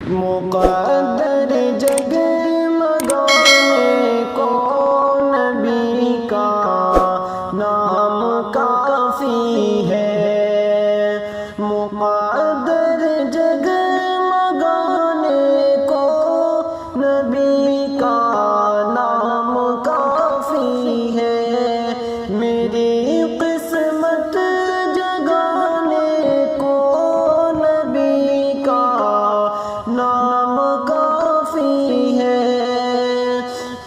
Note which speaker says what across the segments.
Speaker 1: مقدر جگمگانے کو نبی کا نام کافی ہے۔ مقدر جگمگانے کو نبی کا نام کافی ہے۔ میری قسمت جگانے کو نبی کا نام کافی ہے۔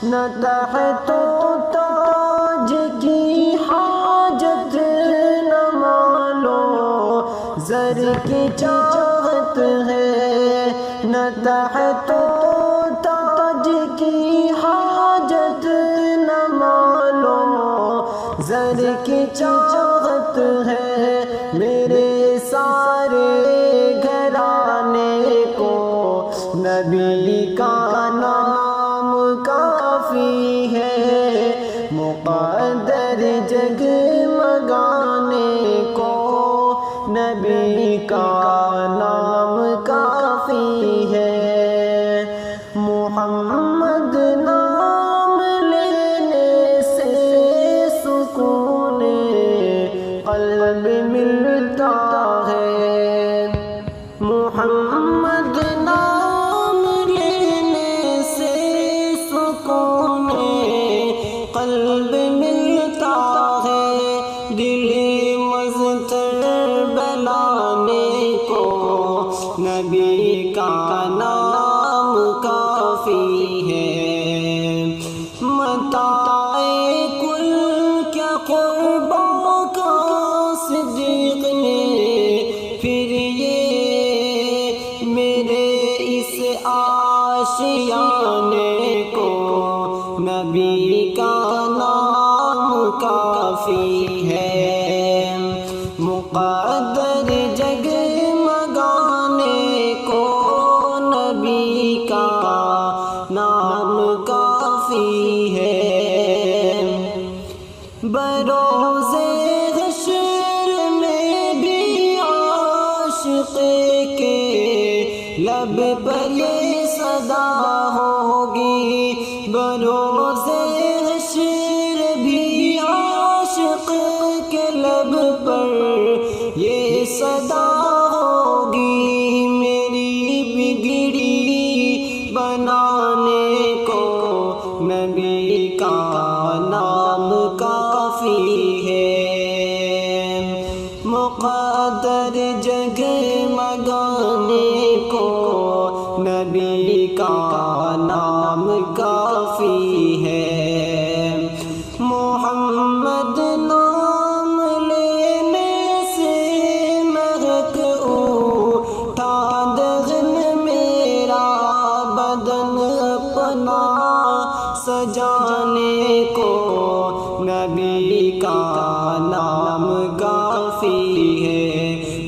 Speaker 1: نہ تحت و تاج کی حاجت، نہ مال و زر کی چاہت ہے۔ نہ تحت و تاج کی حاجت، نہ مال و زر کی چاہت ہے۔ میرے سارے گھرانے کو نبی کا نام کافی ہے۔ مقدر جگمگانے کو نبی کا نام کافی ہے۔ محمد نام لینے سے سکون قلب ملتا ہے۔ محمد نام لینے سے سکون قلب ملتا ہے۔ دل مضطرب بلانے کو نبی کا نام کافی ہے۔ متاع کل کیا قربوں کا صدیق نے پھر یہ میرے اس آشیانے کو نبی کا نام کافی ہے۔ مقدر جگمگانے کو نبی کا نام کافی ہے۔ بروز حشر میں بھی عاشق کے لب پر یہ صدا ہوگی۔ بروز حشر بھی عاشق کے لب پر یہ صدا ہوگی۔ میری بگڑی بنانے کو نبی کا نام کافی ہے۔ مقدر جگمگانے کو نبی کا نام کافی ہے۔ محمد نام لینے سے مہک اٹھا دہن میرا، بدن اپنا سجانے کو نبی کا نام کافی ہے۔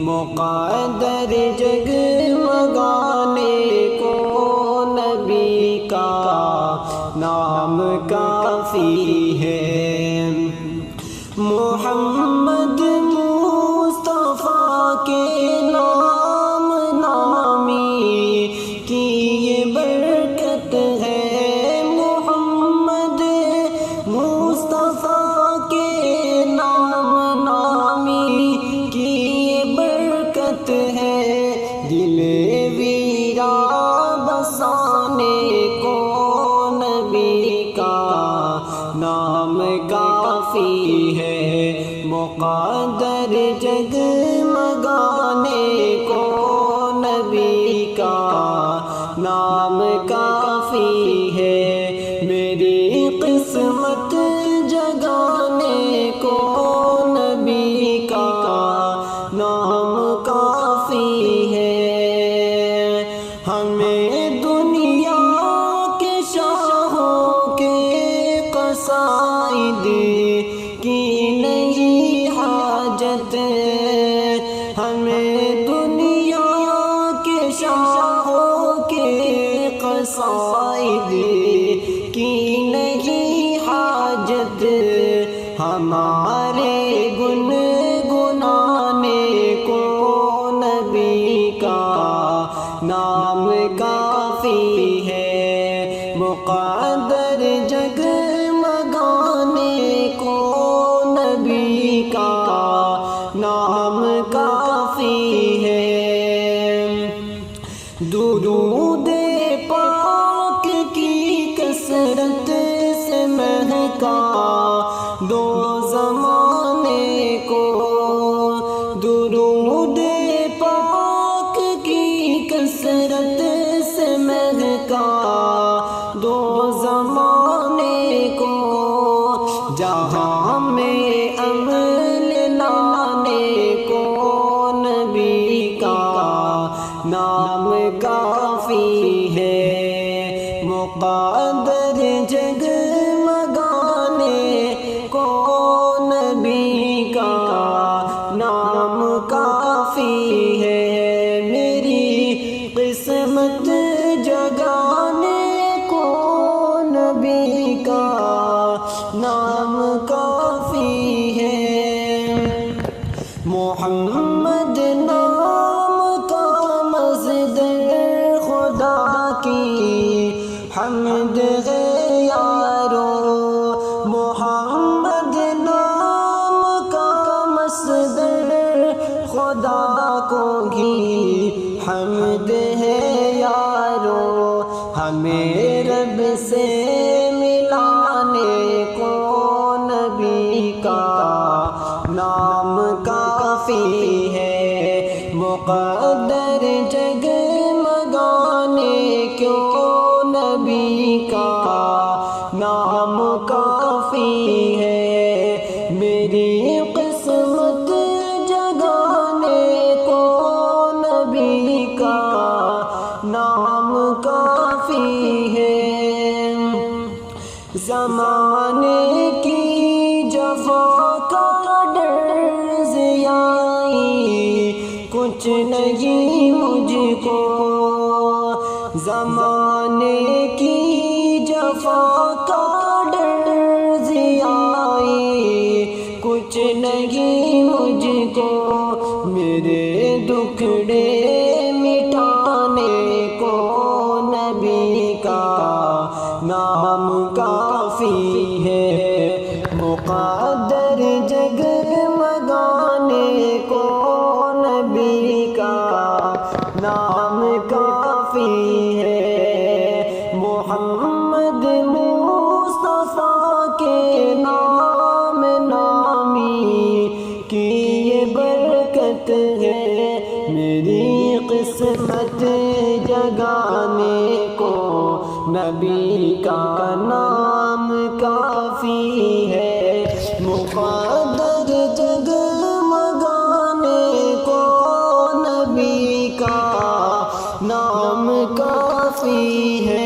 Speaker 1: مقدر جگمگانے کو نبی کا نام کافی ہے۔ محمد مصطفیٰ کے نام نامی کی یہ برکت ہے۔ محمد مصطفیٰ کے نام نامی کی یہ برکت ہے۔ دل ویرا بسانے کو نبی کا نام کافی ہے۔ مقدر جگمگانے کو نبی کا نام کافی ہے۔ میری قسمت جگانے کو نبی کا نام کافی ہے۔ ہمیں دنیا کے شاہوں کے قصائد کی نہیں حاجت، ہمیں دنیا کے شاہوں کے قصائد کی نہیں حاجت۔ ہمارے گنگنانے کو نبی کا نام کافی ہے، مقدر جگمگانے کو نبی کا نام کافی ہے۔ درود پاک کی کثرت سے مہکا دو زمانے کو، درود پاک کی کثرت سے مہکا دو زمانے کو، جہاں میں عمل لانے کو نبی کا نام کافی ہے، مقدر جگمگانے کو نبی کا نام کافی ہے، میری قسمت جگانے کو نبی کا نام کافی ہے۔ محمد نام کا مصدر خدا کی حمد ہے یارو، محمد نام کا مصدر خدا کو ہی حمد ہے یارو، ہمیں رب سے ملانے کو نبی کا نام کافی ہے، مقدر جگمگانے کیوں نبی کا نام کافی ہے، میری قسمت جگانے کو نبی کا نام کافی ہے۔ زمانے کی جفا کا ڈر زیائی کچھ نہیں مجھ کو، زمانے کی جفا کا ڈر زیائی کچھ نہیں مجھ کو، میرے دکھڑے مٹانے کو نبی کا نام کافی ہے، مقدر جگمگانے کو نبی کا نام کافی ہے، محمد مصطفیٰ کے نام نامی کی یہ برکت ہے، میری قسمت جگانے کو نبی کا نام کافی ہے، مقدر جگمگانے کو نبی کا نام کافی ہے۔